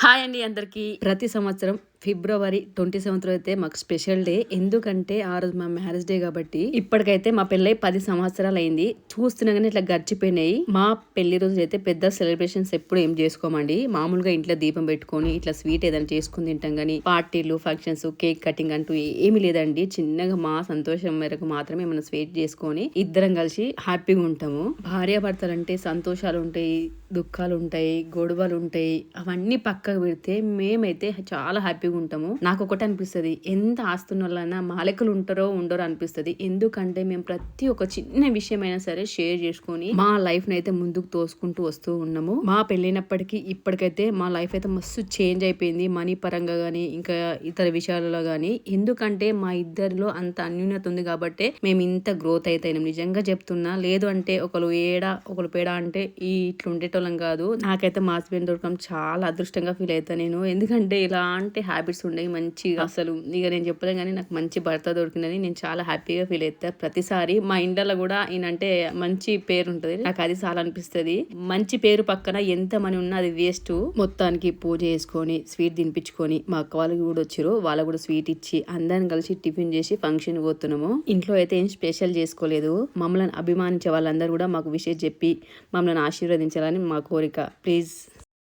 Hi అండి అందరికీ. ప్రతి సంవత్సరం ఫిబ్రవరి 27 అయితే మాకు స్పెషల్ డే. ఎందుకంటే ఆ రోజు మా మ్యారేజ్ డే కాబట్టి. ఇప్పటికైతే మా పెళ్ళై 10 సంవత్సరాలు అయింది. చూస్తున్నాగానే ఇట్లా గడిచిపోయినాయి. మా పెళ్లి రోజు అయితే పెద్ద సెలబ్రేషన్స్ ఎప్పుడు ఏం చేసుకోమండి. మామూలుగా ఇంట్లో దీపం పెట్టుకొని ఇట్లా స్వీట్ ఏదైనా చేసుకుని తింటాం కానీ పార్టీలు, ఫంక్షన్స్, కేక్ కటింగ్ అంటూ ఏమీ లేదండి. చిన్నగా మా సంతోషం మేరకు మాత్రమే మనం స్వీట్ చేసుకొని ఇద్దరం కలిసి హ్యాపీగా ఉంటాము. భార్యాభర్తలు అంటే సంతోషాలు ఉంటాయి, దుఃఖాలు ఉంటాయి, గొడవలు ఉంటాయి. అవన్నీ పక్కకు పెడితే మేమైతే చాలా హ్యాపీగా ఉంటాము. నాకు ఒకటి అనిపిస్తుంది, ఎంత ఆస్తున్న వాళ్ళైనా మా లెక్కలు ఉంటారో ఉండరో అనిపిస్తుంది. ఎందుకంటే మేము ప్రతి ఒక్క చిన్న విషయమైనా సరే షేర్ చేసుకొని మా లైఫ్ ని అయితే ముందుకు తోసుకుంటూ వస్తూ ఉన్నాము. మా పెళ్ళైనప్పటికీ ఇప్పటికైతే మా లైఫ్ అయితే మస్తు చేంజ్ అయిపోయింది. మనీ పరంగా గానీ ఇంకా ఇతర విషయాలలో గానీ. ఎందుకంటే మా ఇద్దరిలో అంత అన్యూన్యత ఉంది కాబట్టి మేము ఇంత గ్రోత్ అయితే నిజంగా చెప్తున్నా. లేదు అంటే ఒకరు ఏడా ఒకరు పేడా అంటే ఇట్లా ఉండేటోళ్ళం కాదు. నాకైతే మా హస్బెండ్ దొరకడం చాలా అదృష్టంగా ఫీల్ అవుతాను నేను. ఎందుకంటే ఇలాంటి హ్యాబిట్స్ ఉండేవి మంచిగా. అసలు ఇక నేను చెప్పలేం కానీ నాకు మంచి భర్త దొరికిందని నేను చాలా హ్యాపీగా ఫీల్ అవుతా. ప్రతిసారి మా ఇంట్లో కూడా ఈయనంటే మంచి పేరు ఉంటుంది, నాకు అది చాలా అనిపిస్తుంది. మంచి పేరు పక్కన ఎంత మనీ ఉన్నా అది వేస్ట్. మొత్తానికి పూజ చేసుకొని స్వీట్ తినిపించుకొని మా అక్క వాళ్ళు కూడా వచ్చారు. వాళ్ళకు కూడా స్వీట్ ఇచ్చి అందరం కలిసి టిఫిన్ చేసి ఫంక్షన్ పోతున్నాము. ఇంట్లో అయితే ఏం స్పెషల్ చేసుకోలేదు. మమ్మల్ని అభిమానించే వాళ్ళందరూ కూడా మాకు విషయం చెప్పి మమ్మల్ని ఆశీర్వదించాలని మా కోరిక. ప్లీజ్.